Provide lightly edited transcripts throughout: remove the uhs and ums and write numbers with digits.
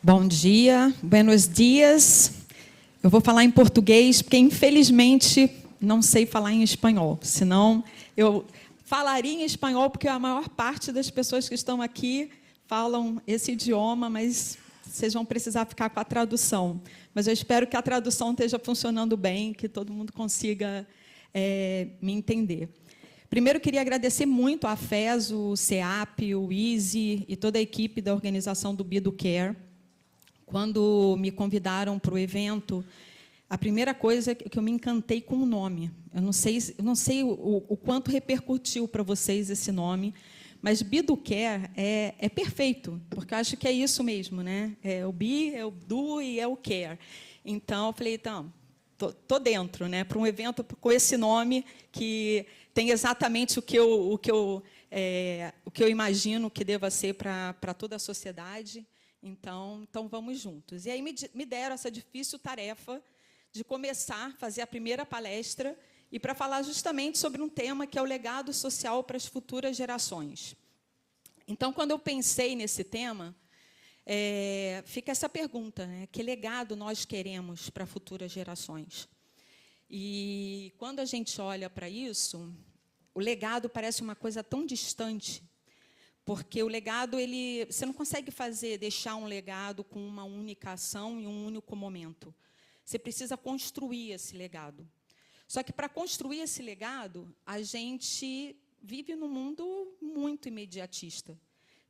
Bom dia, buenos dias. Eu vou falar em português, porque, infelizmente, não sei falar em espanhol. Senão, eu falaria em espanhol, porque a maior parte das pessoas que estão aqui falam esse idioma, mas vocês vão precisar ficar com a tradução. Mas eu espero que a tradução esteja funcionando bem, que todo mundo consiga me entender. Primeiro, queria agradecer muito a FES, o CEAP, o ISE e toda a equipe da organização do Be Do Care. Quando me convidaram para o evento, a primeira coisa é que eu me encantei com o nome. Eu não sei o quanto repercutiu para vocês esse nome, mas Be Do Care é perfeito, porque eu acho que é isso mesmo, né? É o Be, é o Do e é o Care. Então, eu falei, então, tô dentro, né? Para um evento com esse nome que tem exatamente o que eu imagino que deva ser para toda a sociedade. Então, vamos juntos. E aí me deram essa difícil tarefa de começar a fazer a primeira palestra e para falar justamente sobre um tema que é o legado social para as futuras gerações. Então, quando eu pensei nesse tema, fica essa pergunta, né? Que legado nós queremos para futuras gerações? E quando a gente olha para isso, o legado parece uma coisa tão distante, porque o legado, você não consegue deixar um legado com uma única ação e um único momento. Você precisa construir esse legado. Só que, para construir esse legado, a gente vive num mundo muito imediatista.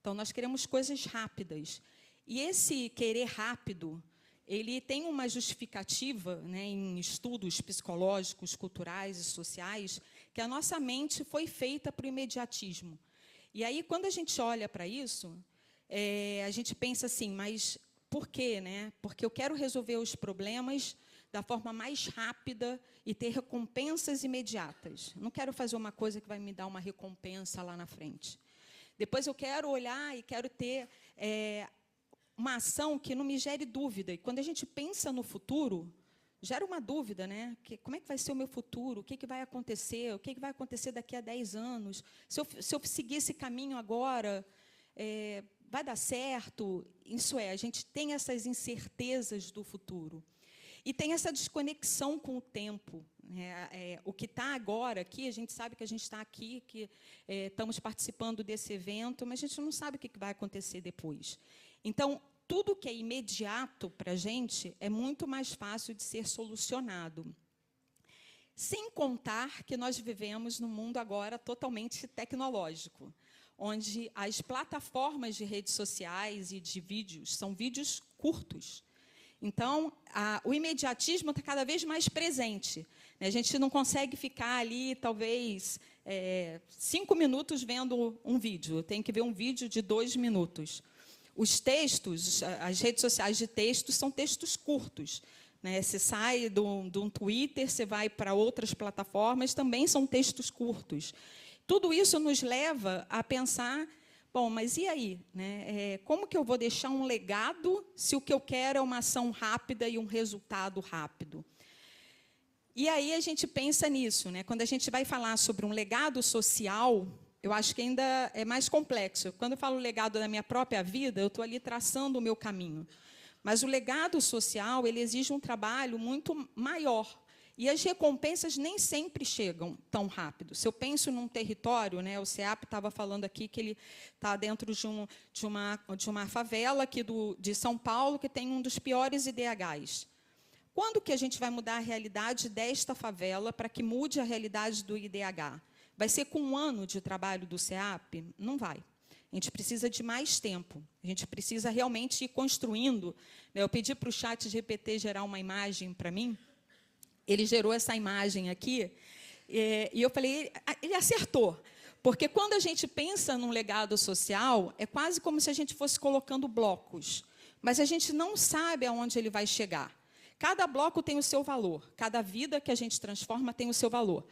Então, nós queremos coisas rápidas. E esse querer rápido, ele tem uma justificativa, né, em estudos psicológicos, culturais e sociais, que a nossa mente foi feita para o imediatismo. E aí, quando a gente olha para isso, a gente pensa assim, mas por quê, né? Porque eu quero resolver os problemas da forma mais rápida e ter recompensas imediatas. Não quero fazer uma coisa que vai me dar uma recompensa lá na frente. Depois eu quero olhar e quero ter uma ação que não me gere dúvida. E quando a gente pensa no futuro, gera uma dúvida, né? Como é que vai ser o meu futuro? O que vai acontecer? O que vai acontecer daqui a 10 anos? Se eu seguir esse caminho agora, vai dar certo? Isso a gente tem essas incertezas do futuro. E tem essa desconexão com o tempo. Né? O que está agora aqui, a gente sabe que a gente está aqui, que estamos participando desse evento, mas a gente não sabe o que vai acontecer depois. Então, tudo que é imediato para a gente é muito mais fácil de ser solucionado. Sem contar que nós vivemos num mundo agora totalmente tecnológico, onde as plataformas de redes sociais e de vídeos são vídeos curtos. Então, o imediatismo está cada vez mais presente. A gente não consegue ficar ali, talvez, 5 minutos vendo um vídeo. Tem que ver um vídeo de 2 minutos. Os textos, as redes sociais de textos, são textos curtos. Né? Você sai de um Twitter, você vai para outras plataformas, também são textos curtos. Tudo isso nos leva a pensar, bom, mas e aí? Né? Como que eu vou deixar um legado se o que eu quero é uma ação rápida e um resultado rápido? E aí a gente pensa nisso. Né? Quando a gente vai falar sobre um legado social, eu acho que ainda é mais complexo. Quando eu falo legado da minha própria vida, eu estou ali traçando o meu caminho. Mas o legado social, ele exige um trabalho muito maior. E as recompensas nem sempre chegam tão rápido. Se eu penso num território, né, o CEAP estava falando aqui que ele está dentro de uma favela aqui de São Paulo, que tem um dos piores IDHs. Quando que a gente vai mudar a realidade desta favela para que mude a realidade do IDH? Vai ser com 1 ano de trabalho do CEAP? Não vai. A gente precisa de mais tempo. A gente precisa realmente ir construindo. Eu pedi para o ChatGPT gerar uma imagem para mim. Ele gerou essa imagem aqui. E eu falei, ele acertou. Porque quando a gente pensa num legado social, é quase como se a gente fosse colocando blocos. Mas a gente não sabe aonde ele vai chegar. Cada bloco tem o seu valor. Cada vida que a gente transforma tem o seu valor.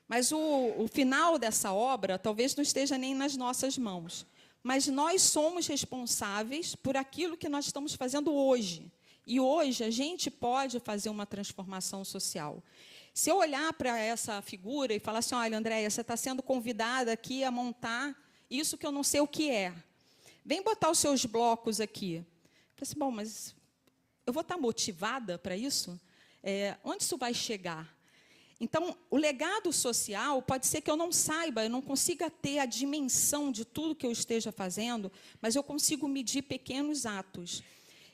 Mas o final dessa obra talvez não esteja nem nas nossas mãos. Mas nós somos responsáveis por aquilo que nós estamos fazendo hoje. E hoje a gente pode fazer uma transformação social. Se eu olhar para essa figura e falar assim, olha, Andréia, você está sendo convidada aqui a montar isso que eu não sei o que é. Vem botar os seus blocos aqui. assim, bom, mas eu vou estar motivada para isso? Onde isso vai chegar? Então, o legado social pode ser que eu não saiba, eu não consiga ter a dimensão de tudo que eu esteja fazendo, mas eu consigo medir pequenos atos.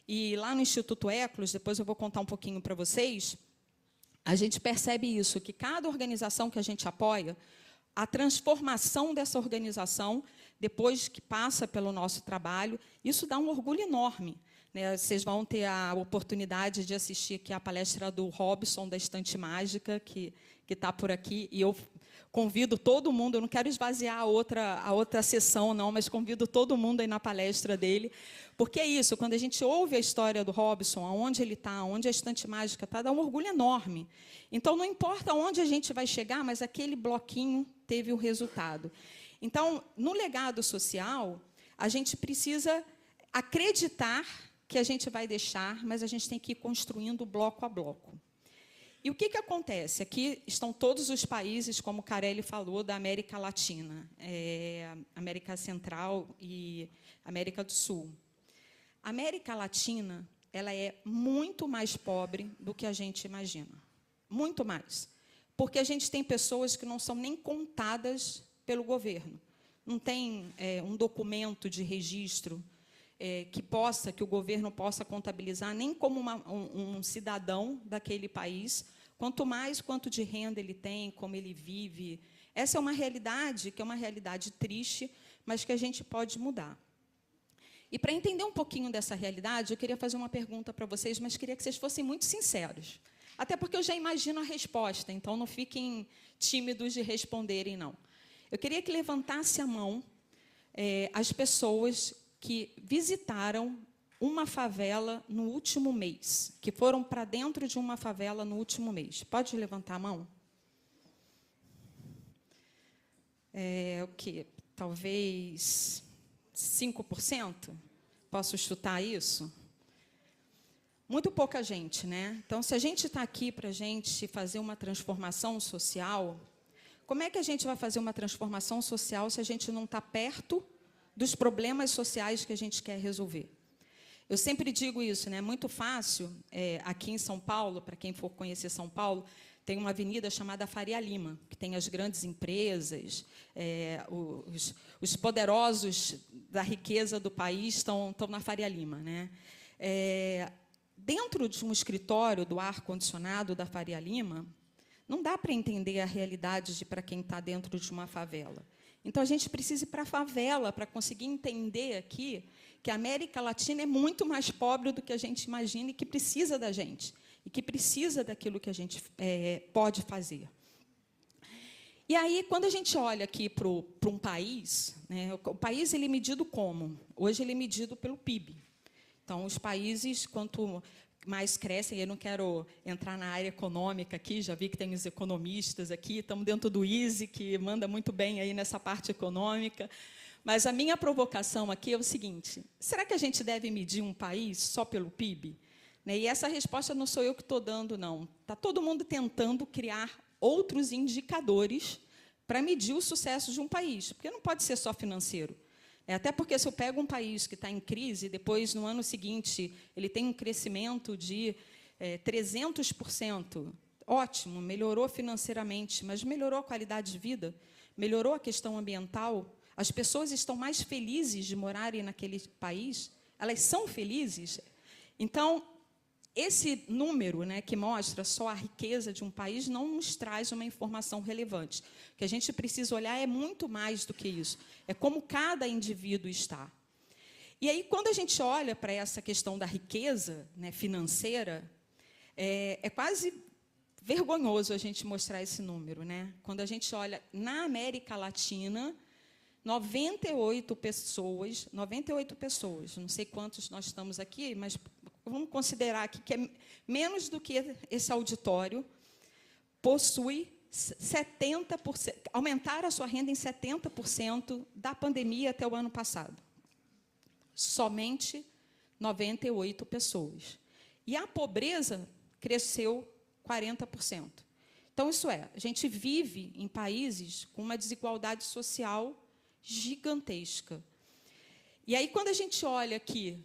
E lá no Instituto Eclos, depois eu vou contar um pouquinho para vocês, a gente percebe isso, que cada organização que a gente apoia, a transformação dessa organização, depois que passa pelo nosso trabalho, isso dá um orgulho enorme. Né? Vocês vão ter a oportunidade de assistir aqui a palestra do Robson, da Estante Mágica, que está por aqui, e eu convido todo mundo, eu não quero esvaziar a outra sessão, não, mas convido todo mundo aí na palestra dele, porque é isso, quando a gente ouve a história do Robson, aonde ele está, onde a Estante Mágica está, dá um orgulho enorme. Então, não importa onde a gente vai chegar, mas aquele bloquinho teve o resultado. Então, no legado social, a gente precisa acreditar que a gente vai deixar, mas a gente tem que ir construindo bloco a bloco. E o que acontece? Aqui estão todos os países, como o Carelli falou, da América Latina, América Central e América do Sul. A América Latina, ela é muito mais pobre do que a gente imagina. Muito mais. Porque a gente tem pessoas que não são nem contadas pelo governo. Não tem um documento de registro que o governo possa contabilizar, nem como um cidadão daquele país, quanto de renda ele tem, como ele vive. Essa é uma realidade, que é uma realidade triste, mas que a gente pode mudar. E, para entender um pouquinho dessa realidade, eu queria fazer uma pergunta para vocês, mas queria que vocês fossem muito sinceros. Até porque eu já imagino a resposta, então não fiquem tímidos de responderem, não. Eu queria que levantasse a mão as pessoas que visitaram uma favela no último mês, que foram para dentro de uma favela no último mês. Pode levantar a mão? O quê? Talvez 5%? Posso chutar isso? Muito pouca gente, né? Então, se a gente está aqui para a gente fazer uma transformação social, como é que a gente vai fazer uma transformação social se a gente não está perto dos problemas sociais que a gente quer resolver? Eu sempre digo isso, né? É muito fácil, aqui em São Paulo, para quem for conhecer São Paulo, tem uma avenida chamada Faria Lima, que tem as grandes empresas, os poderosos da riqueza do país estão na Faria Lima, né? Dentro de um escritório do ar-condicionado da Faria Lima, não dá para entender a realidade para quem está dentro de uma favela. Então, a gente precisa ir para a favela para conseguir entender aqui que a América Latina é muito mais pobre do que a gente imagina e que precisa da gente, e que precisa daquilo que a gente pode fazer. E aí, quando a gente olha aqui para um país, né, o país ele é medido como? Hoje ele é medido pelo PIB. Então, os países, quanto mais crescem, eu não quero entrar na área econômica aqui, já vi que tem os economistas aqui, estamos dentro do ISE, que manda muito bem aí nessa parte econômica, mas a minha provocação aqui é o seguinte: será que a gente deve medir um país só pelo PIB? E essa resposta não sou eu que estou dando, não. Está todo mundo tentando criar outros indicadores para medir o sucesso de um país, porque não pode ser só financeiro. Até porque, se eu pego um país que está em crise, depois, no ano seguinte, ele tem um crescimento de 300%, ótimo, melhorou financeiramente, mas melhorou a qualidade de vida, melhorou a questão ambiental, as pessoas estão mais felizes de morarem naquele país, elas são felizes. Então, esse número, né, que mostra só a riqueza de um país não nos traz uma informação relevante. O que a gente precisa olhar é muito mais do que isso. É como cada indivíduo está. E aí, quando a gente olha para essa questão da riqueza, né, financeira, é quase vergonhoso a gente mostrar esse número, né? Quando a gente olha na América Latina, 98 pessoas, não sei quantos nós estamos aqui, mas vamos considerar aqui que é menos do que esse auditório, possui 70%, aumentaram a sua renda em 70% da pandemia até o ano passado. Somente 98 pessoas. E a pobreza cresceu 40%. Então, isso a gente vive em países com uma desigualdade social gigantesca. E aí, quando a gente olha aqui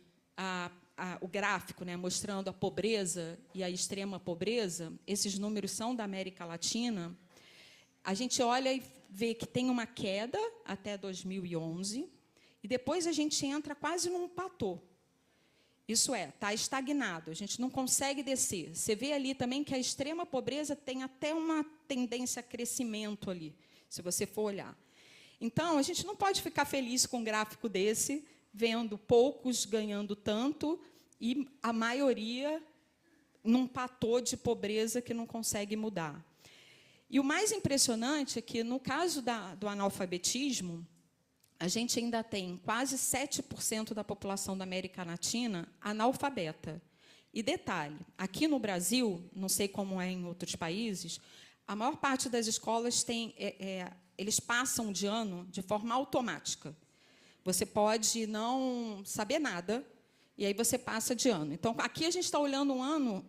o gráfico, né, mostrando a pobreza e a extrema pobreza, esses números são da América Latina, a gente olha e vê que tem uma queda até 2011, e depois a gente entra quase num platô. Isso é, está estagnado, a gente não consegue descer. Você vê ali também que a extrema pobreza tem até uma tendência a crescimento ali, se você for olhar. Então, a gente não pode ficar feliz com um gráfico desse, vendo poucos ganhando tanto e a maioria num platô de pobreza que não consegue mudar. E o mais impressionante é que, no caso do analfabetismo, a gente ainda tem quase 7% da população da América Latina analfabeta. E detalhe, aqui no Brasil, não sei como é em outros países, a maior parte das escolas eles passam de ano de forma automática. Você pode não saber nada, e aí você passa de ano. Então, aqui a gente está olhando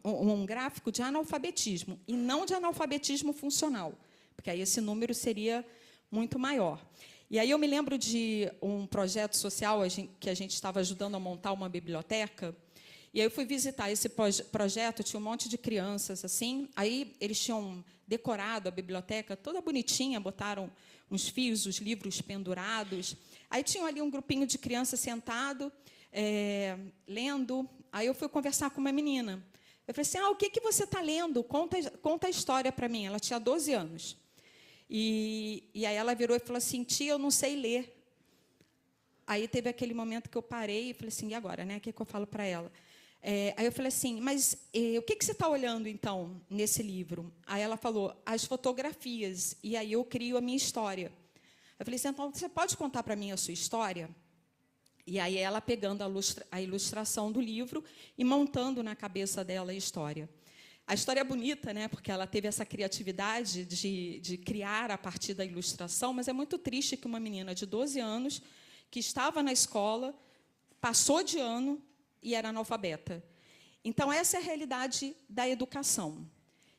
um gráfico de analfabetismo, e não de analfabetismo funcional, porque aí esse número seria muito maior. E aí eu me lembro de um projeto social que a gente estava ajudando a montar uma biblioteca, e aí eu fui visitar esse projeto, tinha um monte de crianças, assim, aí eles tinham decorado a biblioteca toda bonitinha, botaram uns fios, os livros pendurados, aí tinha ali um grupinho de crianças sentado, lendo, aí eu fui conversar com uma menina. Eu falei assim, o que você está lendo? Conta a história para mim. Ela tinha 12 anos. E aí ela virou e falou assim, tia, eu não sei ler. Aí teve aquele momento que eu parei e falei assim, e agora, né? O que eu falo para ela? Aí eu falei assim, mas o que você está olhando, então, nesse livro? Aí ela falou, as fotografias, e aí eu crio a minha história. Eu falei assim, então, você pode contar para mim a sua história? E aí ela pegando a ilustração do livro e montando na cabeça dela a história. A história é bonita, né? Porque ela teve essa criatividade de criar a partir da ilustração, mas é muito triste que uma menina de 12 anos, que estava na escola, passou de ano e era analfabeta. Então, essa é a realidade da educação.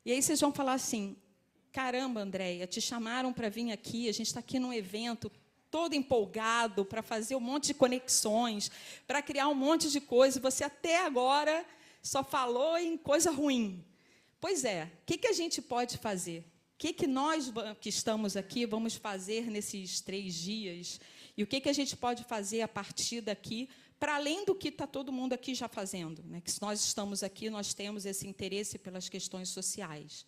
E aí vocês vão falar assim, caramba, Andréia, te chamaram para vir aqui, a gente está aqui num evento todo empolgado para fazer um monte de conexões, para criar um monte de coisa, e você até agora só falou em coisa ruim. Pois é, o que a gente pode fazer? O que nós que estamos aqui vamos fazer nesses 3 dias? E o que a gente pode fazer a partir daqui, para além do que está todo mundo aqui já fazendo? Né? Que se nós estamos aqui, nós temos esse interesse pelas questões sociais.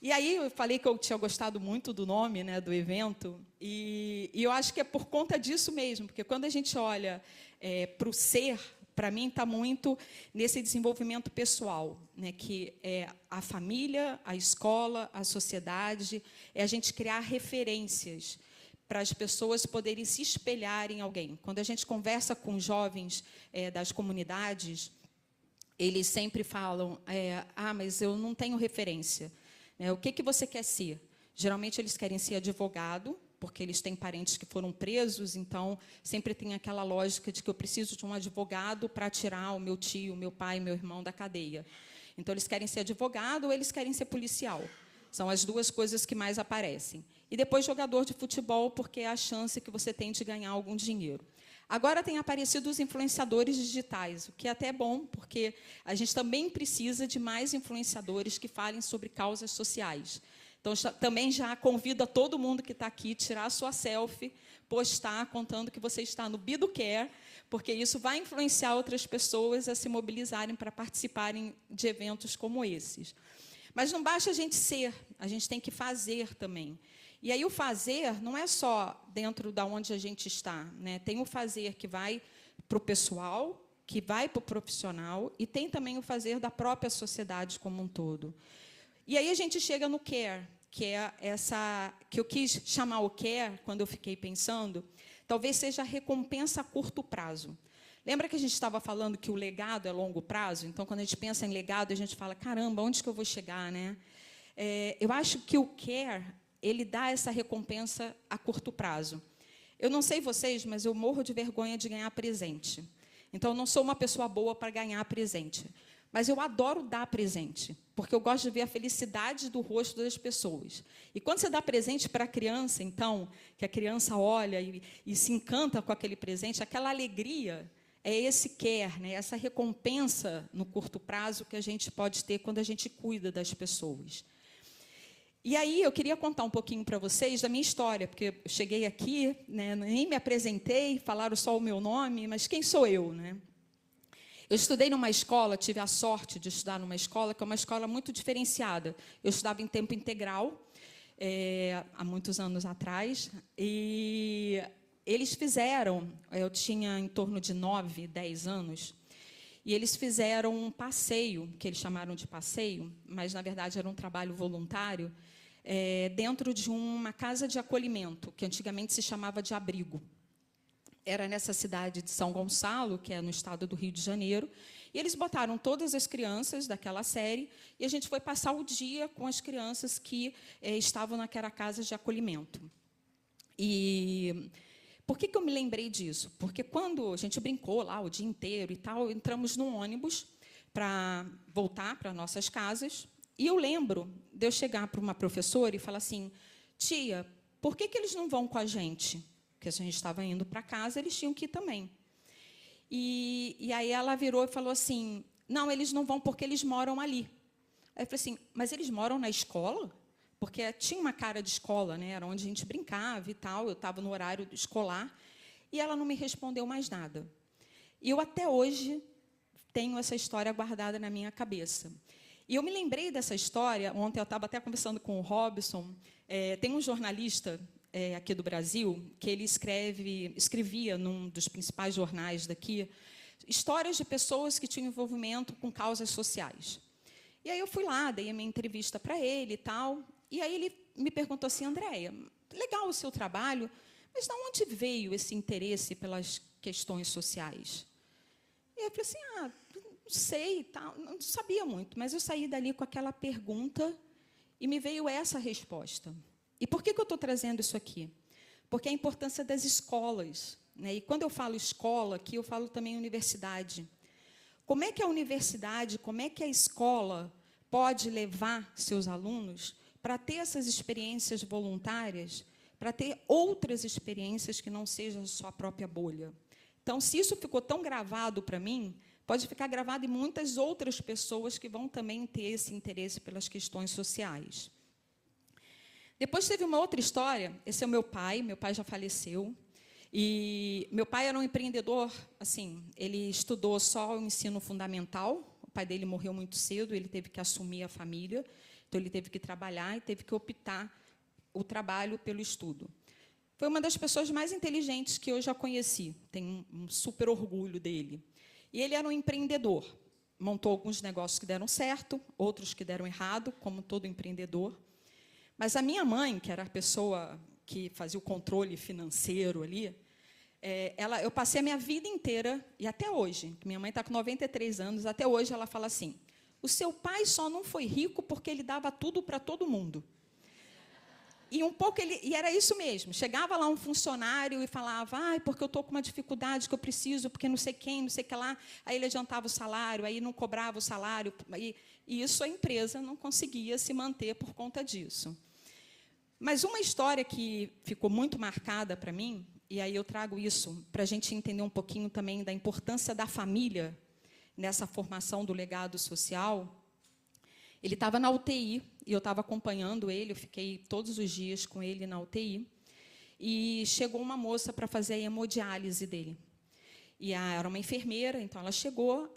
E aí eu falei que eu tinha gostado muito do nome, né, do evento, e eu acho que é por conta disso mesmo, porque quando a gente olha para o ser, para mim está muito nesse desenvolvimento pessoal, né, que é a família, a escola, a sociedade, é a gente criar referências para as pessoas poderem se espelhar em alguém. Quando a gente conversa com jovens das comunidades, eles sempre falam, mas eu não tenho referência. O que você quer ser? Geralmente, eles querem ser advogado, porque eles têm parentes que foram presos, então, sempre tem aquela lógica de que eu preciso de um advogado para tirar o meu tio, meu pai, meu irmão da cadeia. Então, eles querem ser advogado ou eles querem ser policial. São as 2 coisas que mais aparecem. E depois, jogador de futebol, porque é a chance que você tem de ganhar algum dinheiro. Agora tem aparecido os influenciadores digitais, o que é até bom, porque a gente também precisa de mais influenciadores que falem sobre causas sociais. Então, também já convido a todo mundo que está aqui a tirar a sua selfie, postar, contando que você está no Be Do Care, porque isso vai influenciar outras pessoas a se mobilizarem para participarem de eventos como esses. Mas não basta a gente ser, a gente tem que fazer também. E aí o fazer não é só dentro de onde a gente está, né? Tem o fazer que vai para o pessoal, que vai para o profissional, e tem também o fazer da própria sociedade como um todo. E aí a gente chega no care, que é essa que eu quis chamar o care, quando eu fiquei pensando, talvez seja a recompensa a curto prazo. Lembra que a gente estava falando que o legado é longo prazo? Então, quando a gente pensa em legado, a gente fala, caramba, onde que eu vou chegar, né? Eu acho que o care, ele dá essa recompensa a curto prazo. Eu não sei vocês, mas eu morro de vergonha de ganhar presente. Então, eu não sou uma pessoa boa para ganhar presente. Mas eu adoro dar presente, porque eu gosto de ver a felicidade do rosto das pessoas. E quando você dá presente para a criança, então, que a criança olha e se encanta com aquele presente, aquela alegria é esse care, né, essa recompensa no curto prazo que a gente pode ter quando a gente cuida das pessoas. E aí eu queria contar um pouquinho para vocês da minha história, porque eu cheguei aqui, né, nem me apresentei, falaram só o meu nome, mas quem sou eu, né? Eu estudei numa escola, tive a sorte de estudar numa escola que é uma escola muito diferenciada. Eu estudava em tempo integral, há muitos anos atrás, e eles fizeram, eu tinha em torno de 9, 10 anos, e eles fizeram um passeio, que eles chamaram de passeio, mas, na verdade, era um trabalho voluntário, dentro de uma casa de acolhimento, que antigamente se chamava de abrigo. Era nessa cidade de São Gonçalo, que é no estado do Rio de Janeiro, e eles botaram todas as crianças daquela série, e a gente foi passar o dia com as crianças que estavam naquela casa de acolhimento. E por que eu me lembrei disso? Porque quando a gente brincou lá o dia inteiro e tal, entramos num ônibus para voltar para nossas casas, e eu lembro de eu chegar para uma professora e falar assim, tia, por que eles não vão com a gente? Porque se a gente estava indo para casa, eles tinham que ir também. E aí ela virou e falou assim, não, eles não vão porque eles moram ali. Aí eu falei assim, mas eles moram na escola? Porque tinha uma cara de escola, né? Era onde a gente brincava e tal, eu estava no horário escolar, e ela não me respondeu mais nada. E eu, até hoje, tenho essa história guardada na minha cabeça. E eu me lembrei dessa história, ontem eu estava até conversando com o Robson, tem um jornalista aqui do Brasil, que ele escrevia num dos principais jornais daqui, histórias de pessoas que tinham envolvimento com causas sociais. E aí eu fui lá, dei a minha entrevista para ele e tal, e aí ele me perguntou assim, Andréia, legal o seu trabalho, mas de onde veio esse interesse pelas questões sociais? E eu falei assim, não sei, tal, não sabia muito, mas eu saí dali com aquela pergunta e me veio essa resposta. E por que eu estou trazendo isso aqui? Porque a importância das escolas, né? E quando eu falo escola aqui, eu falo também universidade. Como é que a universidade, como é que a escola pode levar seus alunos para ter essas experiências voluntárias, para ter outras experiências que não sejam só a própria bolha? Então, se isso ficou tão gravado para mim, pode ficar gravado em muitas outras pessoas que vão também ter esse interesse pelas questões sociais. Depois teve uma outra história, esse é o meu pai já faleceu, e meu pai era um empreendedor, assim, ele estudou só o ensino fundamental, o pai dele morreu muito cedo, ele teve que assumir a família, então ele teve que trabalhar e teve que optar o trabalho pelo estudo. Foi uma das pessoas mais inteligentes que eu já conheci, tenho um super orgulho dele. E ele era um empreendedor, montou alguns negócios que deram certo, outros que deram errado, como todo empreendedor. Mas a minha mãe, que era a pessoa que fazia o controle financeiro ali, eu passei a minha vida inteira, e até hoje, minha mãe está com 93 anos, até hoje ela fala assim, o seu pai só não foi rico porque ele dava tudo para todo mundo. E um pouco e era isso mesmo, chegava lá um funcionário e falava, porque eu estou com uma dificuldade que eu preciso, porque não sei quem, não sei o que lá, aí ele adiantava o salário, aí não cobrava o salário, e isso a empresa não conseguia se manter por conta disso. Mas uma história que ficou muito marcada para mim, e aí eu trago isso para a gente entender um pouquinho também da importância da família nessa formação do legado social. Ele estava na UTI, e eu estava acompanhando ele, eu fiquei todos os dias com ele na UTI, e chegou uma moça para fazer a hemodiálise dele. E era uma enfermeira, então ela chegou,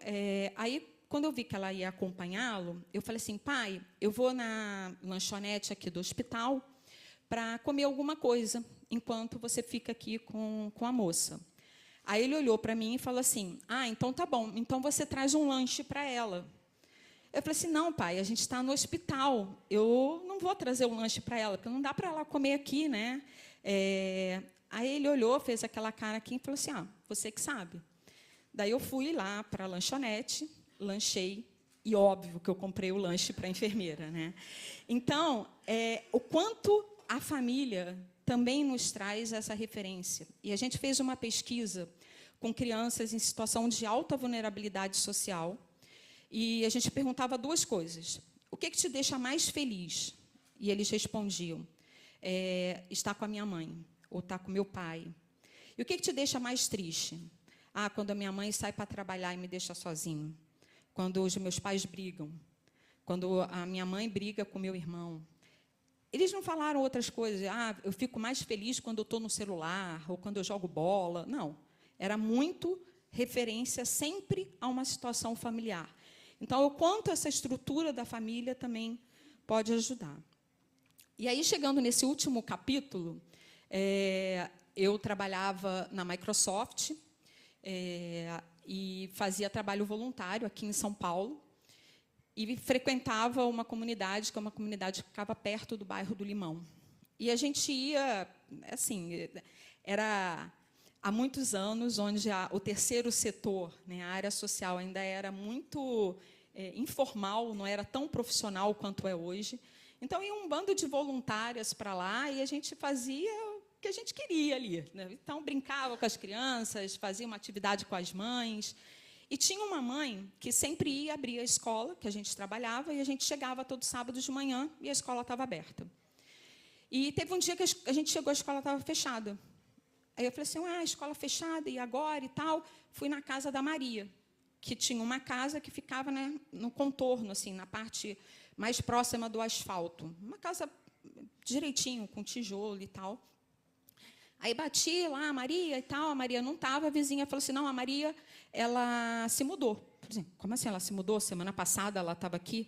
aí, quando eu vi que ela ia acompanhá-lo, eu falei assim, pai, eu vou na lanchonete aqui do hospital para comer alguma coisa, enquanto você fica aqui com a moça. Aí ele olhou para mim e falou assim, então tá bom, então você traz um lanche para ela. Eu falei assim, não, pai, a gente está no hospital, eu não vou trazer o lanche para ela, porque não dá para ela comer aqui, né? Aí ele olhou, fez aquela cara aqui e falou assim, você que sabe. Daí eu fui lá para a lanchonete, lanchei, e óbvio que eu comprei o lanche para a enfermeira, né? Então, o quanto a família também nos traz essa referência. E a gente fez uma pesquisa com crianças em situação de alta vulnerabilidade social, e a gente perguntava duas coisas. O que te deixa mais feliz? E eles respondiam, estar com a minha mãe, ou estar com meu pai. E o que te deixa mais triste? quando a minha mãe sai para trabalhar e me deixa sozinho. Quando os meus pais brigam. Quando a minha mãe briga com meu irmão. Eles não falaram outras coisas. Eu fico mais feliz quando eu estou no celular, ou quando eu jogo bola. Não. Era muito referência sempre a uma situação familiar. Então, o quanto essa estrutura da família também pode ajudar. E aí, chegando nesse último capítulo, eu trabalhava na Microsoft e fazia trabalho voluntário aqui em São Paulo. E frequentava uma comunidade, que é uma comunidade que ficava perto do bairro do Limão. E a gente ia, assim, era há muitos anos, onde o terceiro setor, né, a área social, ainda era muito informal, não era tão profissional quanto é hoje. Então, ia um bando de voluntárias para lá e a gente fazia o que a gente queria ali, né? Então, brincava com as crianças, fazia uma atividade com as mães. E tinha uma mãe que sempre ia abrir a escola, que a gente trabalhava, e a gente chegava todo sábado de manhã e a escola estava aberta. E teve um dia que a gente chegou, a escola estava fechada. Aí eu falei assim, a escola fechada, e agora e tal? Fui na casa da Maria, que tinha uma casa que ficava, né, no contorno, assim, na parte mais próxima do asfalto. Uma casa direitinho, com tijolo e tal. Aí bati lá, a Maria e tal, a Maria não estava, a vizinha falou assim, não, a Maria, ela se mudou. Falei assim, como assim ela se mudou? Semana passada ela estava aqui?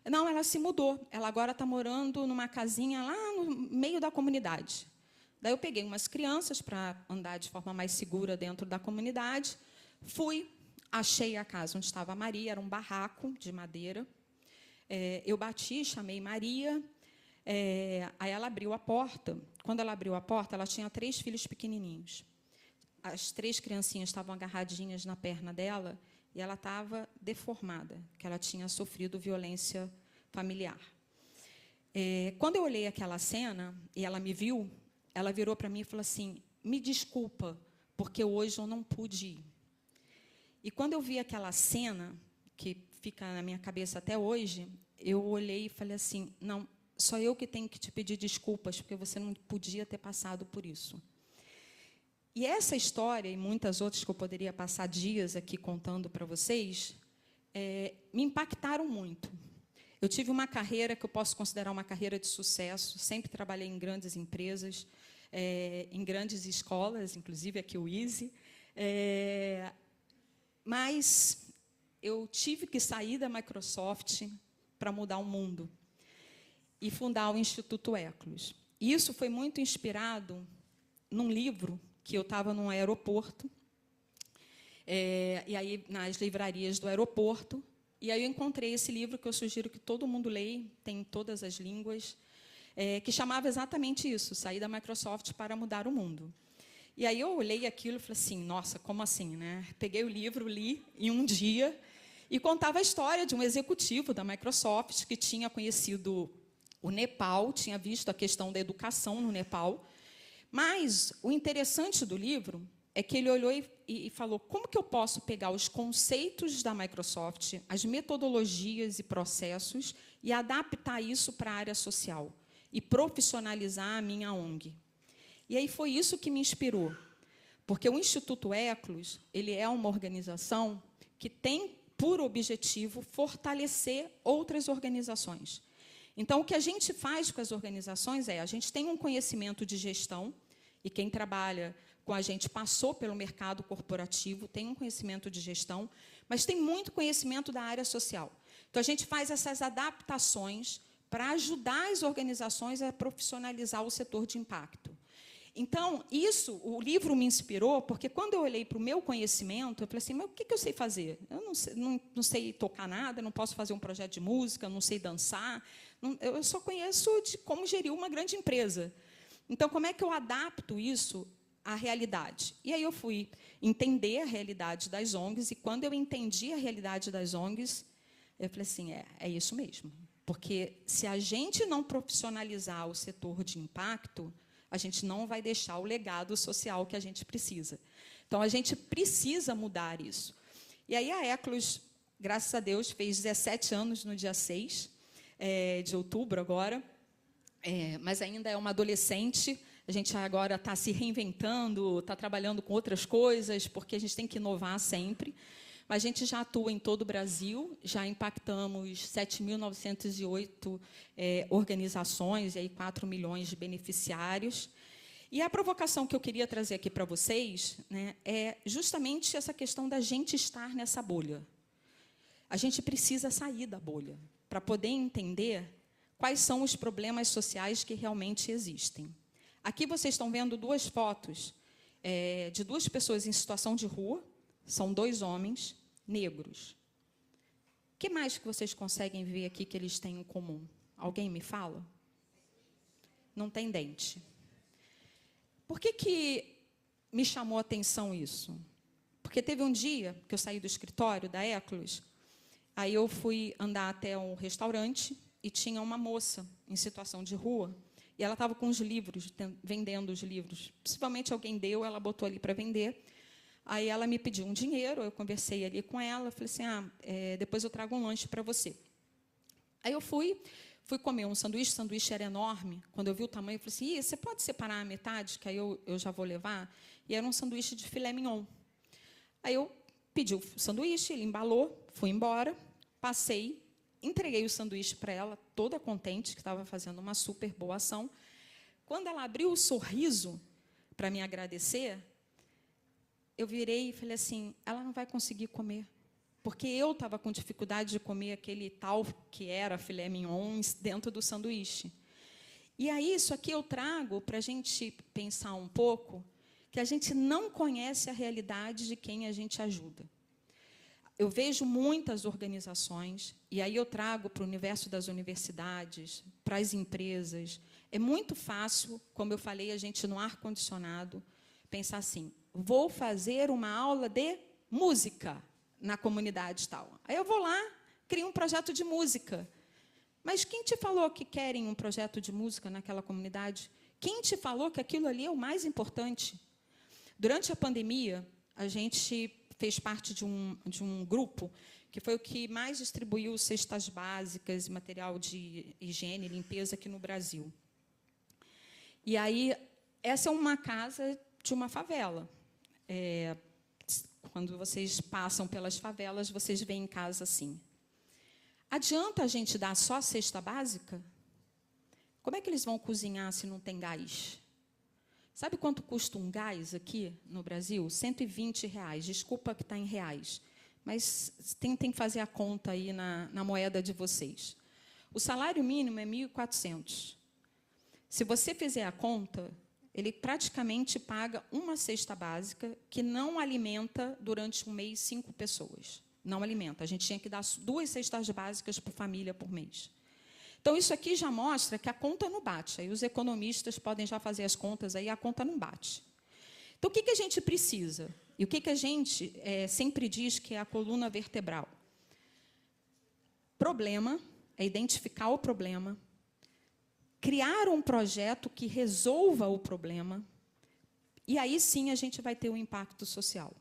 Não, ela se mudou. Ela agora está morando numa casinha lá no meio da comunidade. Daí eu peguei umas crianças para andar de forma mais segura dentro da comunidade. Fui, achei a casa onde estava a Maria, era um barraco de madeira. Eu bati, chamei Maria. Aí ela abriu a porta. Quando ela abriu a porta, ela tinha 3 filhos pequenininhos. As 3 criancinhas estavam agarradinhas na perna dela e ela estava deformada, que ela tinha sofrido violência familiar. Quando eu olhei aquela cena e ela me viu, ela virou para mim e falou assim, me desculpa, porque hoje eu não pude ir. E quando eu vi aquela cena, que fica na minha cabeça até hoje, eu olhei e falei assim, não, só eu que tenho que te pedir desculpas, porque você não podia ter passado por isso. E essa história, e muitas outras que eu poderia passar dias aqui contando para vocês, me impactaram muito. Eu tive uma carreira que eu posso considerar uma carreira de sucesso, sempre trabalhei em grandes empresas, em grandes escolas, inclusive aqui o ISE, mas eu tive que sair da Microsoft para mudar o mundo e fundar o Instituto Eclos. Isso foi muito inspirado num livro que eu estava num aeroporto, e aí nas livrarias do aeroporto, e aí eu encontrei esse livro que eu sugiro que todo mundo leia, tem em todas as línguas, que chamava exatamente isso, Sair da Microsoft para Mudar o Mundo. E aí eu olhei aquilo e falei assim, nossa, como assim, né? Peguei o livro, li em um dia, e contava a história de um executivo da Microsoft que tinha conhecido o Nepal, tinha visto a questão da educação no Nepal. Mas o interessante do livro é que ele olhou e falou, como que eu posso pegar os conceitos da Microsoft, as metodologias e processos, e adaptar isso para a área social, e profissionalizar a minha ONG. E aí foi isso que me inspirou, porque o Instituto Eclos, ele é uma organização que tem por objetivo fortalecer outras organizações. Então, o que a gente faz com as organizações a gente tem um conhecimento de gestão, e quem trabalha com a gente passou pelo mercado corporativo, tem um conhecimento de gestão, mas tem muito conhecimento da área social. Então, a gente faz essas adaptações para ajudar as organizações a profissionalizar o setor de impacto. Então, o livro me inspirou, porque quando eu olhei para o meu conhecimento, eu falei assim, mas o que eu sei fazer? Eu não sei tocar nada, não posso fazer um projeto de música, não sei dançar, eu só conheço de como gerir uma grande empresa. Então, como é que eu adapto isso à realidade? E aí eu fui entender a realidade das ONGs, e quando eu entendi a realidade das ONGs, eu falei assim, é isso mesmo. Porque se a gente não profissionalizar o setor de impacto, a gente não vai deixar o legado social que a gente precisa. Então, a gente precisa mudar isso. E aí a Eclos, graças a Deus, fez 17 anos no dia 6 de outubro agora, mas ainda é uma adolescente, A gente agora está se reinventando, está trabalhando com outras coisas, porque a gente tem que inovar sempre. Mas a gente já atua em todo o Brasil, já impactamos 7.908 organizações, e aí 4 milhões de beneficiários. E a provocação que eu queria trazer aqui para vocês, né, é justamente essa questão da gente estar nessa bolha. A gente precisa sair da bolha para poder entender quais são os problemas sociais que realmente existem. Aqui vocês estão vendo 2 fotos de 2 pessoas em situação de rua, são 2 homens negros. O que mais que vocês conseguem ver aqui que eles têm em comum? Alguém me fala? Não tem dente. Por que me chamou a atenção isso? Porque teve um dia que eu saí do escritório da Eclos, aí eu fui andar até um restaurante e tinha uma moça em situação de rua, e ela estava com os livros, vendendo os livros. Possivelmente alguém deu, ela botou ali para vender. Aí ela me pediu um dinheiro, eu conversei ali com ela, falei assim, depois eu trago um lanche para você. Aí eu fui comer um sanduíche, o sanduíche era enorme. Quando eu vi o tamanho, eu falei assim, você pode separar a metade, que aí eu já vou levar? E era um sanduíche de filé mignon. Aí eu pedi o sanduíche, ele embalou, fui embora, passei, entreguei o sanduíche para ela, toda contente, que estava fazendo uma super boa ação. Quando ela abriu o sorriso para me agradecer, eu virei e falei assim, ela não vai conseguir comer. Porque eu estava com dificuldade de comer aquele tal que era filé mignon dentro do sanduíche. E aí, isso aqui eu trago para a gente pensar um pouco que a gente não conhece a realidade de quem a gente ajuda. Eu vejo muitas organizações, e aí eu trago para o universo das universidades, para as empresas. É muito fácil, como eu falei, a gente no ar-condicionado, pensar assim, vou fazer uma aula de música na comunidade tal. Aí eu vou lá, crio um projeto de música. Mas quem te falou que querem um projeto de música naquela comunidade? Quem te falou que aquilo ali é o mais importante? Durante a pandemia, a gente fez parte de um grupo que foi o que mais distribuiu cestas básicas, material de higiene e limpeza aqui no Brasil. E aí, essa é uma casa de uma favela. Quando vocês passam pelas favelas, vocês veem em casa assim. Adianta a gente dar só a cesta básica? Como é que eles vão cozinhar se não tem gás? Sabe quanto custa um gás aqui no Brasil? R$120. Desculpa que está em reais, mas tentem fazer a conta aí na moeda de vocês. O salário mínimo é 1.400. Se você fizer a conta, ele praticamente paga uma cesta básica que não alimenta durante um mês 5 pessoas. Não alimenta. A gente tinha que dar 2 cestas básicas por família por mês. Então, isso aqui já mostra que a conta não bate. Aí os economistas podem já fazer as contas, aí a conta não bate. Então, o que a gente precisa? E o que a gente sempre diz que é a coluna vertebral? Problema, é identificar o problema, criar um projeto que resolva o problema, e aí sim a gente vai ter um impacto social.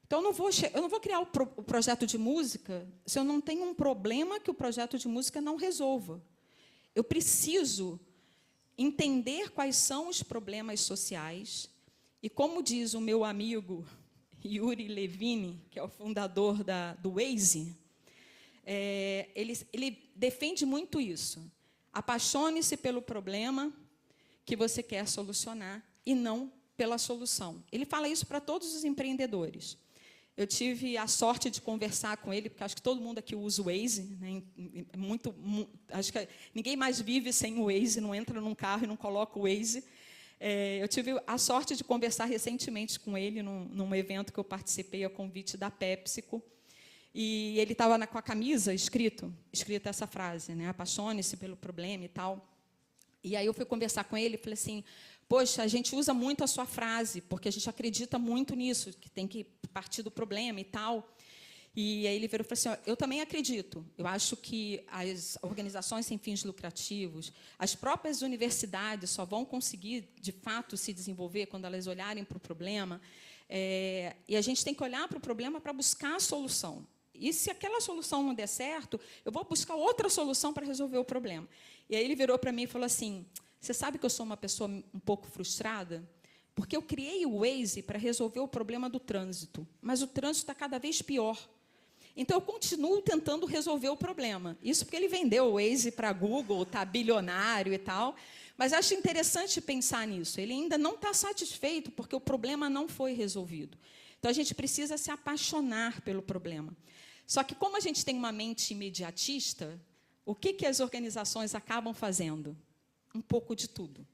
Então, eu não vou criar o projeto de música se eu não tenho um problema que o projeto de música não resolva. Eu preciso entender quais são os problemas sociais, e como diz o meu amigo Yuri Levine, que é o fundador do Waze, ele defende muito isso. Apaixone-se pelo problema que você quer solucionar e não pela solução. Ele fala isso para todos os empreendedores. Eu tive a sorte de conversar com ele, porque acho que todo mundo aqui usa o Waze, né? Acho que ninguém mais vive sem o Waze, não entra num carro e não coloca o Waze. Eu tive a sorte de conversar recentemente com ele num evento que eu participei a convite da PepsiCo. E ele estava com a camisa escrita essa frase, né? Apaixone-se pelo problema e tal. E aí eu fui conversar com ele e falei assim, poxa, a gente usa muito a sua frase, porque a gente acredita muito nisso, que tem que partir do problema e tal. E aí ele virou e falou assim, eu também acredito. Eu acho que as organizações sem fins lucrativos, as próprias universidades só vão conseguir, de fato, se desenvolver quando elas olharem para o problema. E a gente tem que olhar para o problema para buscar a solução. E se aquela solução não der certo, eu vou buscar outra solução para resolver o problema. E aí ele virou para mim e falou assim, Você sabe que eu sou uma pessoa um pouco frustrada? Porque eu criei o Waze para resolver o problema do trânsito, mas o trânsito está cada vez pior. Então, eu continuo tentando resolver o problema. Isso porque ele vendeu o Waze para a Google, está bilionário e tal. Mas acho interessante pensar nisso. Ele ainda não está satisfeito porque o problema não foi resolvido. Então, a gente precisa se apaixonar pelo problema. Só que, como a gente tem uma mente imediatista, o que as organizações acabam fazendo? Um pouco de tudo.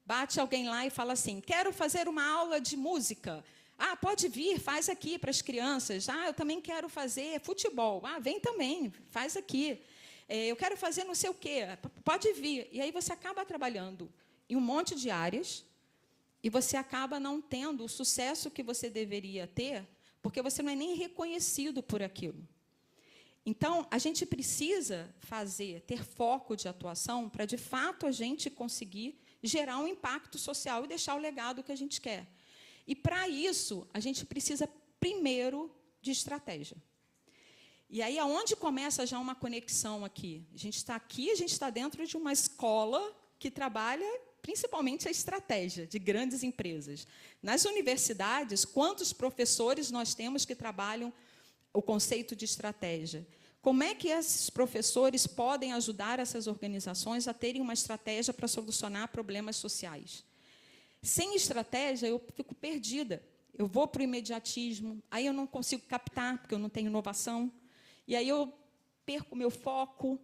Bate alguém lá e fala assim, quero fazer uma aula de música. Ah, pode vir, faz aqui para as crianças. Ah, eu também quero fazer futebol. Ah, vem também, faz aqui. Eu quero fazer não sei o quê. Pode vir. E aí você acaba trabalhando em um monte de áreas e você acaba não tendo o sucesso que você deveria ter, porque você não é nem reconhecido por aquilo. Então, a gente precisa ter foco de atuação para, de fato, a gente conseguir gerar um impacto social e deixar o legado que a gente quer. E, para isso, a gente precisa, primeiro, de estratégia. E aí, aonde começa já uma conexão aqui? A gente está dentro de uma escola que trabalha principalmente a estratégia de grandes empresas. Nas universidades, quantos professores nós temos que trabalham o conceito de estratégia? Como é que esses professores podem ajudar essas organizações a terem uma estratégia para solucionar problemas sociais? Sem estratégia, eu fico perdida. Eu vou para o imediatismo, aí eu não consigo captar, porque eu não tenho inovação, e aí eu perco o meu foco,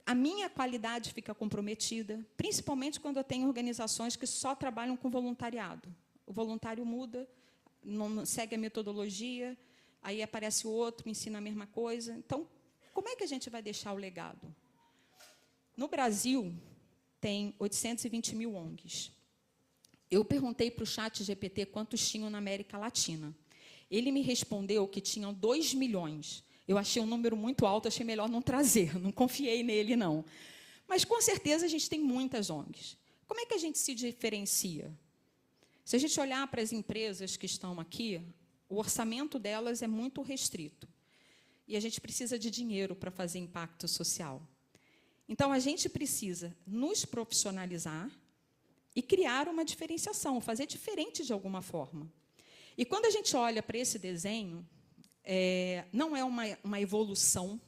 a minha qualidade fica comprometida, principalmente quando eu tenho organizações que só trabalham com voluntariado. O voluntário muda, não segue a metodologia, aí aparece o outro, ensina a mesma coisa. Então, como é que a gente vai deixar o legado? No Brasil, tem 820 mil ONGs. Eu perguntei para o ChatGPT quantos tinham na América Latina. Ele me respondeu que tinham 2 milhões. Eu achei um número muito alto, achei melhor não trazer, não confiei nele, não. Mas, com certeza, a gente tem muitas ONGs. Como é que a gente se diferencia? Se a gente olhar para as empresas que estão aqui, o orçamento delas é muito restrito. E a gente precisa de dinheiro para fazer impacto social. Então, a gente precisa nos profissionalizar e criar uma diferenciação, fazer diferente de alguma forma. E quando a gente olha para esse desenho, não é uma evolução.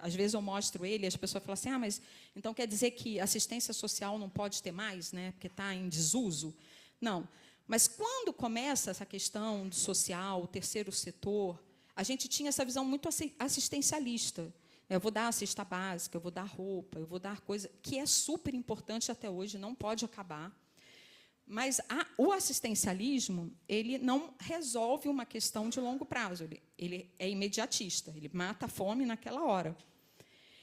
Às vezes eu mostro ele e as pessoas falam assim, mas então quer dizer que assistência social não pode ter mais, né, porque está em desuso? Não. Mas quando começa essa questão do social, o terceiro setor, a gente tinha essa visão muito assistencialista. Eu vou dar a cesta básica, eu vou dar roupa, eu vou dar coisa, que é super importante até hoje, não pode acabar. Mas o assistencialismo, ele não resolve uma questão de longo prazo, ele é imediatista, ele mata a fome naquela hora.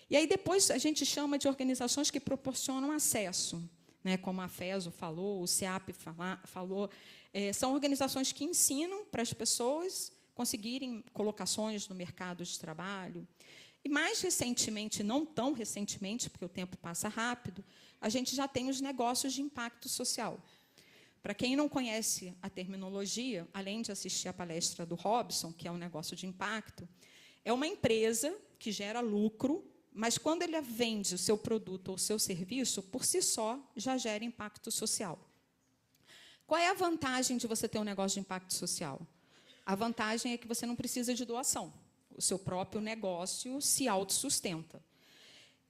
E aí depois a gente chama de organizações que proporcionam acesso, né, como a FESO falou, o CEAP falou, são organizações que ensinam para as pessoas conseguirem colocações no mercado de trabalho. E, mais recentemente, não tão recentemente, porque o tempo passa rápido, a gente já tem os negócios de impacto social. Para quem não conhece a terminologia, além de assistir a palestra do Robson, que é um negócio de impacto, é uma empresa que gera lucro, mas quando ele vende o seu produto ou o seu serviço, por si só, já gera impacto social. Qual é a vantagem de você ter um negócio de impacto social? A vantagem é que você não precisa de doação. O seu próprio negócio se autossustenta.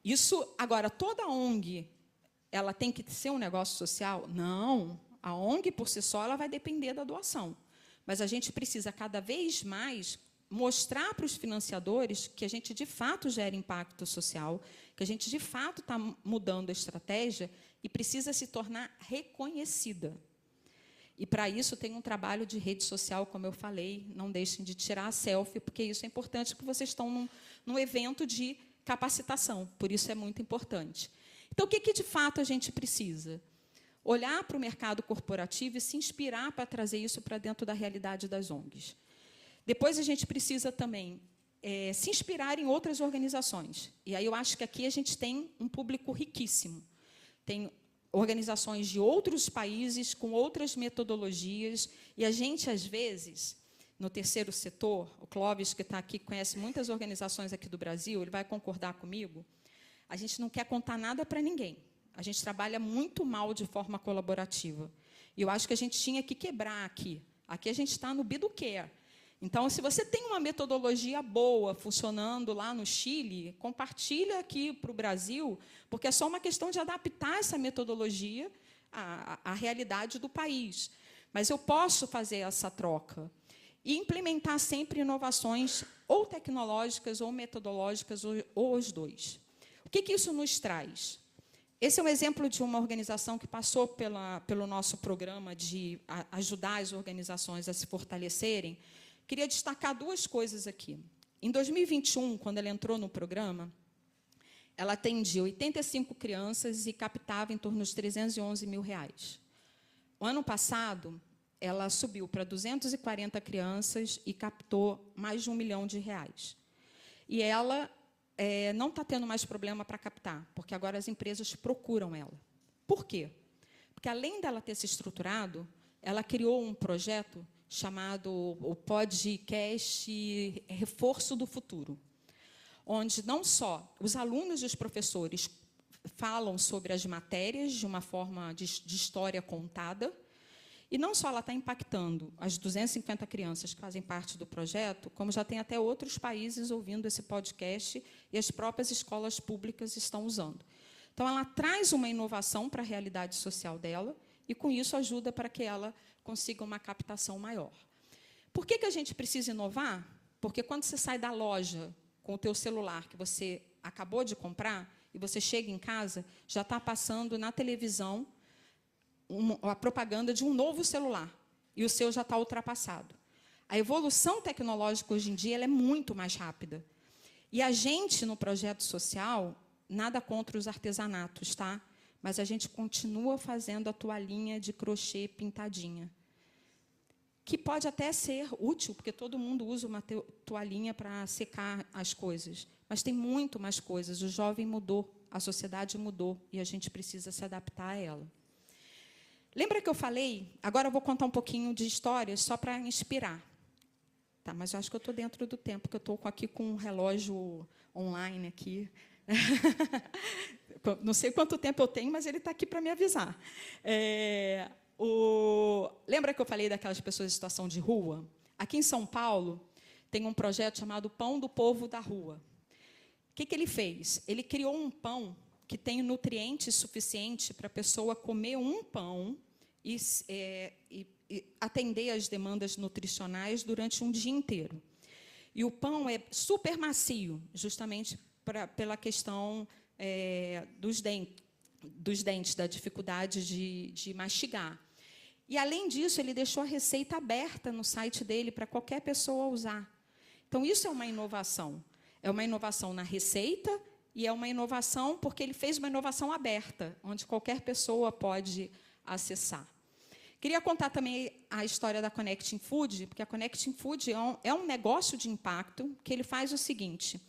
Isso, agora, toda ONG, ela tem que ser um negócio social? Não. A ONG, por si só, ela vai depender da doação. Mas a gente precisa, cada vez mais, mostrar para os financiadores que a gente, de fato, gera impacto social, que a gente, de fato, está mudando a estratégia e precisa se tornar reconhecida. E, para isso, tem um trabalho de rede social, como eu falei, não deixem de tirar a selfie, porque isso é importante, porque vocês estão num evento de capacitação, por isso é muito importante. Então, o que de fato a gente precisa? Olhar para o mercado corporativo e se inspirar para trazer isso para dentro da realidade das ONGs. Depois, a gente precisa também se inspirar em outras organizações. E aí eu acho que aqui a gente tem um público riquíssimo. Tem organizações de outros países, com outras metodologias, e a gente, às vezes, no terceiro setor, o Clóvis, que está aqui, conhece muitas organizações aqui do Brasil, ele vai concordar comigo, a gente não quer contar nada para ninguém. A gente trabalha muito mal de forma colaborativa. E eu acho que a gente tinha que quebrar aqui. Aqui a gente está no Biduquê. Então, se você tem uma metodologia boa funcionando lá no Chile, compartilha aqui para o Brasil, porque é só uma questão de adaptar essa metodologia à realidade do país. Mas eu posso fazer essa troca e implementar sempre inovações ou tecnológicas ou metodológicas, ou os dois. O que isso nos traz? Esse é um exemplo de uma organização que passou pelo nosso programa de ajudar as organizações a se fortalecerem. Queria destacar duas coisas aqui. Em 2021, quando ela entrou no programa, ela atendia 85 crianças e captava em torno de R$311 mil. O ano passado, ela subiu para 240 crianças e captou mais de R$1 milhão. E ela não está tendo mais problema para captar, porque agora as empresas procuram ela. Por quê? Porque, além dela ter se estruturado, ela criou um projeto chamado o Podcast Reforço do Futuro, onde não só os alunos e os professores falam sobre as matérias de uma forma de história contada, e não só ela está impactando as 250 crianças que fazem parte do projeto, como já tem até outros países ouvindo esse podcast e as próprias escolas públicas estão usando. Então, ela traz uma inovação para a realidade social dela e, com isso, ajuda para que ela consiga uma captação maior. Por que a gente precisa inovar? Porque, quando você sai da loja com o teu celular que você acabou de comprar e você chega em casa, já está passando na televisão a propaganda de um novo celular, e o seu já está ultrapassado. A evolução tecnológica, hoje em dia, ela é muito mais rápida. E a gente, no projeto social, nada contra os artesanatos, tá? Mas a gente continua fazendo a toalhinha de crochê pintadinha, que pode até ser útil, porque todo mundo usa uma toalhinha para secar as coisas. Mas tem muito mais coisas. O jovem mudou, a sociedade mudou, e a gente precisa se adaptar a ela. Lembra que eu falei? Agora eu vou contar um pouquinho de histórias só para inspirar. Tá, mas eu acho que eu estou dentro do tempo, porque eu estou aqui com um relógio online aqui. Não sei quanto tempo eu tenho, mas ele está aqui para me avisar. Lembra que eu falei daquelas pessoas em situação de rua? Aqui em São Paulo tem um projeto chamado Pão do Povo da Rua. O que ele fez? Ele criou um pão que tem nutrientes suficiente para a pessoa comer um pão e atender às demandas nutricionais durante um dia inteiro. E o pão é super macio, justamente pela questão dos dentes, da dificuldade de mastigar. E, além disso, ele deixou a receita aberta no site dele para qualquer pessoa usar. Então, isso é uma inovação. É uma inovação na receita e é uma inovação porque ele fez uma inovação aberta, onde qualquer pessoa pode acessar. Queria contar também a história da Connecting Food, porque a Connecting Food é um negócio de impacto que ele faz o seguinte: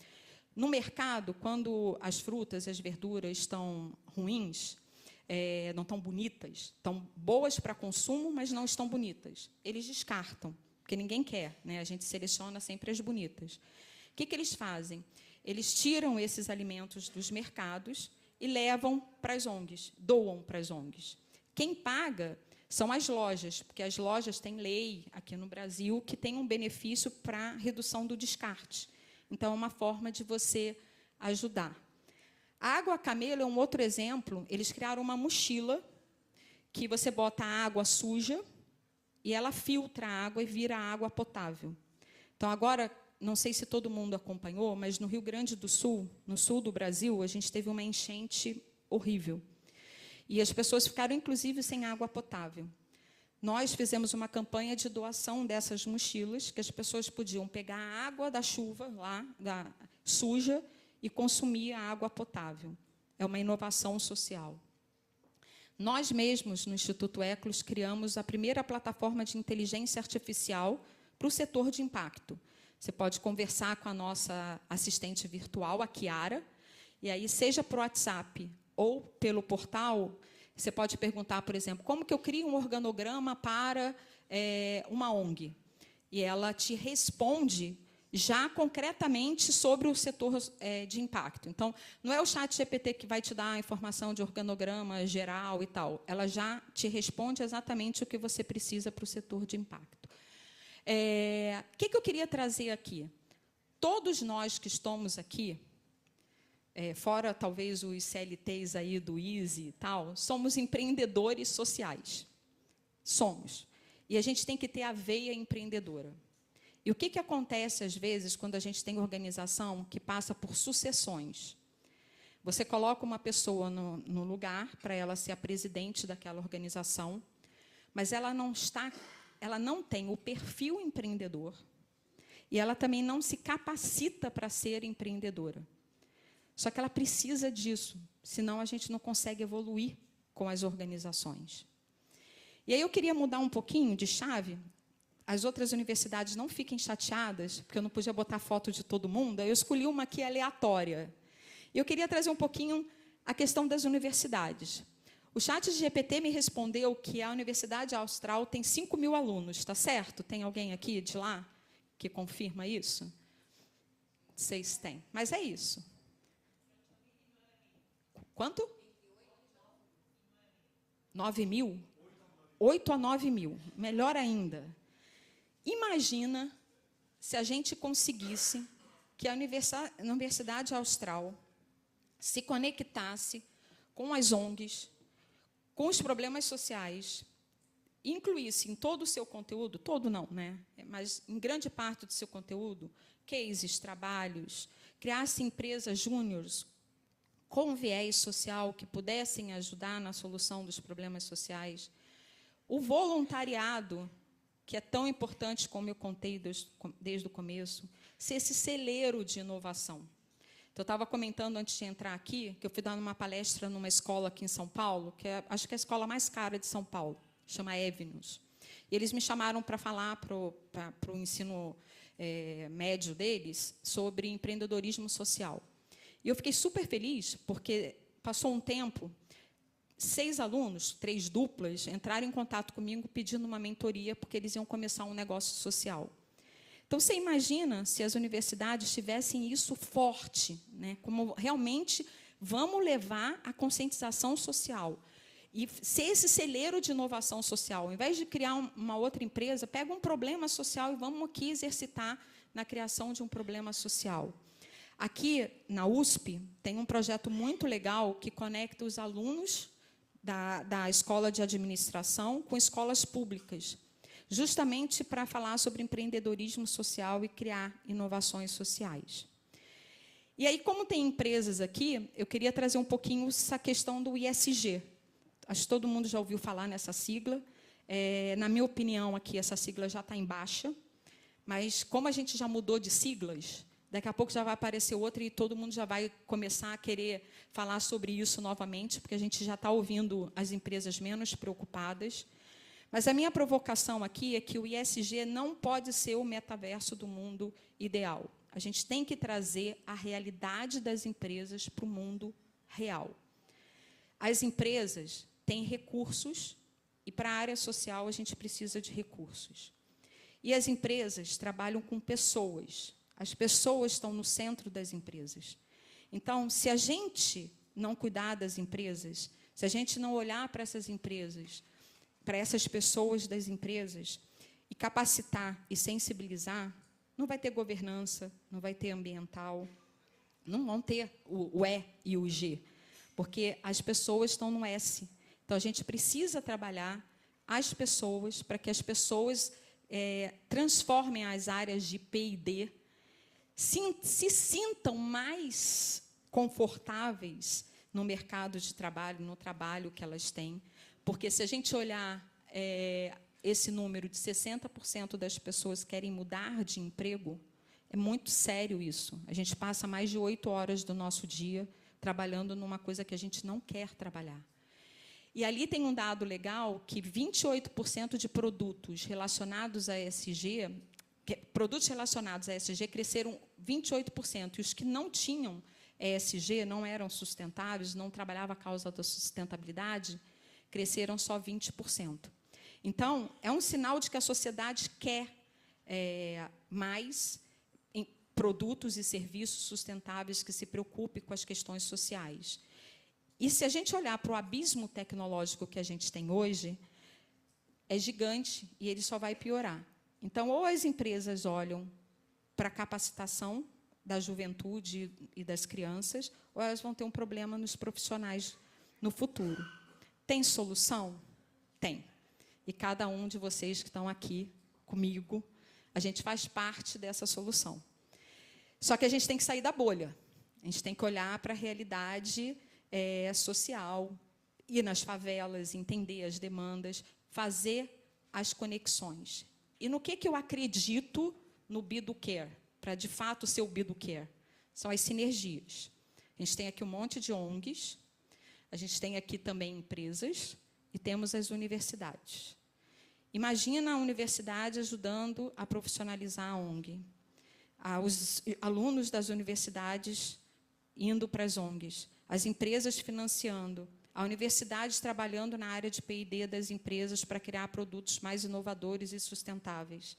no mercado, quando as frutas e as verduras estão ruins, não estão bonitas, estão boas para consumo, mas não estão bonitas, eles descartam, porque ninguém quer, né? A gente seleciona sempre as bonitas. O que eles fazem? Eles tiram esses alimentos dos mercados e levam para as ONGs, doam para as ONGs. Quem paga são as lojas, porque as lojas têm lei aqui no Brasil que tem um benefício para a redução do descarte. Então, é uma forma de você ajudar. A Água Camelo é um outro exemplo. Eles criaram uma mochila que você bota a água suja e ela filtra a água e vira água potável. Então, agora, não sei se todo mundo acompanhou, mas no Rio Grande do Sul, no sul do Brasil, a gente teve uma enchente horrível. E as pessoas ficaram, inclusive, sem água potável. Nós fizemos uma campanha de doação dessas mochilas, que as pessoas podiam pegar a água da chuva, suja, e consumir a água potável. É uma inovação social. Nós mesmos, no Instituto Eclos, criamos a primeira plataforma de inteligência artificial para o setor de impacto. Você pode conversar com a nossa assistente virtual, a Kiara, e aí, seja por WhatsApp ou pelo portal, você pode perguntar, por exemplo, como que eu crio um organograma para uma ONG? E ela te responde já concretamente sobre o setor de impacto. Então, não é o ChatGPT que vai te dar a informação de organograma geral e tal. Ela já te responde exatamente o que você precisa para o setor de impacto. O que eu queria trazer aqui? Todos nós que estamos aqui, fora talvez os CLTs aí do Easy e tal, somos empreendedores sociais. Somos. E a gente tem que ter a veia empreendedora. E o que acontece, às vezes, quando a gente tem organização que passa por sucessões? Você coloca uma pessoa no lugar para ela ser a presidente daquela organização, mas ela não tem o perfil empreendedor e ela também não se capacita para ser empreendedora. Só que ela precisa disso, senão a gente não consegue evoluir com as organizações. E aí eu queria mudar um pouquinho de chave. As outras universidades não fiquem chateadas, porque eu não podia botar foto de todo mundo, aí eu escolhi uma aqui aleatória. E eu queria trazer um pouquinho a questão das universidades. O ChatGPT me respondeu que a Universidade Austral tem 5.000 alunos, está certo? Tem alguém aqui de lá que confirma isso? 6 tem, mas é isso. Quanto? 9.000? 8 a 9.000, melhor ainda. Imagina se a gente conseguisse que a Universidade Austral se conectasse com as ONGs, com os problemas sociais, incluísse em todo o seu conteúdo, todo não, né? Mas em grande parte do seu conteúdo, cases, trabalhos, criasse empresas júniores com viés social que pudessem ajudar na solução dos problemas sociais, o voluntariado, que é tão importante, como eu contei desde o começo, ser esse celeiro de inovação. Então, eu estava comentando antes de entrar aqui, que eu fui dar uma palestra numa escola aqui em São Paulo, que acho que é a escola mais cara de São Paulo, chama Avenues. E eles me chamaram para falar para o ensino médio deles sobre empreendedorismo social. E eu fiquei super feliz, porque passou um tempo, 6 alunos, 3 duplas, entraram em contato comigo pedindo uma mentoria, porque eles iam começar um negócio social. Então, você imagina se as universidades tivessem isso forte, né? Como realmente vamos levar a conscientização social. E ser esse celeiro de inovação social. Ao invés de criar uma outra empresa, pega um problema social e vamos aqui exercitar na criação de um problema social. Aqui, na USP, tem um projeto muito legal que conecta os alunos da escola de administração com escolas públicas, justamente para falar sobre empreendedorismo social e criar inovações sociais. E aí, como tem empresas aqui, eu queria trazer um pouquinho essa questão do ISG. Acho que todo mundo já ouviu falar nessa sigla. Na minha opinião, aqui, essa sigla já está em baixa, mas como a gente já mudou de siglas, daqui a pouco já vai aparecer outra e todo mundo já vai começar a querer falar sobre isso novamente, porque a gente já está ouvindo as empresas menos preocupadas. Mas a minha provocação aqui é que o ISG não pode ser o metaverso do mundo ideal. A gente tem que trazer a realidade das empresas para o mundo real. As empresas têm recursos e, para a área social, a gente precisa de recursos. E as empresas trabalham com pessoas. As pessoas estão no centro das empresas. Então, se a gente não cuidar das empresas, se a gente não olhar para essas empresas, para essas pessoas das empresas, e capacitar e sensibilizar, não vai ter governança, não vai ter ambiental, não vão ter o E e o G, porque as pessoas estão no S. Então, a gente precisa trabalhar as pessoas para que as pessoas transformem as áreas de P&D, se sintam mais confortáveis no mercado de trabalho, no trabalho que elas têm. Porque, se a gente olhar esse número de 60% das pessoas que querem mudar de emprego, é muito sério isso. A gente passa mais de 8 horas do nosso dia trabalhando numa coisa que a gente não quer trabalhar. E ali tem um dado legal que 28% de produtos relacionados a ESG, produtos relacionados a ESG cresceram 28%, e os que não tinham ESG, não eram sustentáveis, não trabalhavam a causa da sustentabilidade, cresceram só 20%. Então, é um sinal de que a sociedade quer mais produtos e serviços sustentáveis que se preocupem com as questões sociais. E se a gente olhar para o abismo tecnológico que a gente tem hoje, é gigante e ele só vai piorar. Então, ou as empresas olham para a capacitação da juventude e das crianças, ou elas vão ter um problema nos profissionais no futuro. Tem solução? Tem. E cada um de vocês que estão aqui comigo, a gente faz parte dessa solução. Só que a gente tem que sair da bolha. A gente tem que olhar para a realidade social, ir nas favelas, entender as demandas, fazer as conexões. E no que eu acredito no Be Do Care, para, de fato, ser o Be Do Care? São as sinergias. A gente tem aqui um monte de ONGs, a gente tem aqui também empresas e temos as universidades. Imagina a universidade ajudando a profissionalizar a ONG. Os alunos das universidades indo para as ONGs, as empresas financiando, a universidade trabalhando na área de P&D das empresas para criar produtos mais inovadores e sustentáveis.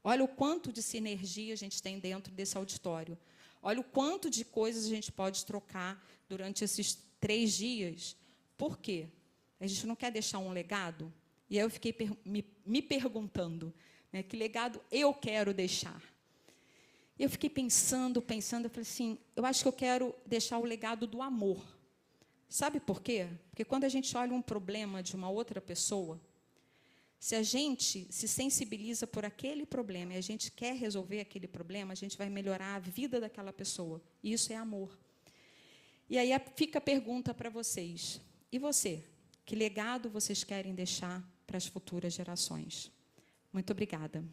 Olha o quanto de sinergia a gente tem dentro desse auditório. Olha o quanto de coisas a gente pode trocar durante esses 3 dias. Por quê? A gente não quer deixar um legado? E aí eu fiquei me perguntando, né, que legado eu quero deixar? Eu fiquei pensando, eu falei assim, eu acho que eu quero deixar o legado do amor. Sabe por quê? Porque quando a gente olha um problema de uma outra pessoa, se a gente se sensibiliza por aquele problema e a gente quer resolver aquele problema, a gente vai melhorar a vida daquela pessoa. E isso é amor. E aí fica a pergunta para vocês. E você? Que legado vocês querem deixar para as futuras gerações? Muito obrigada.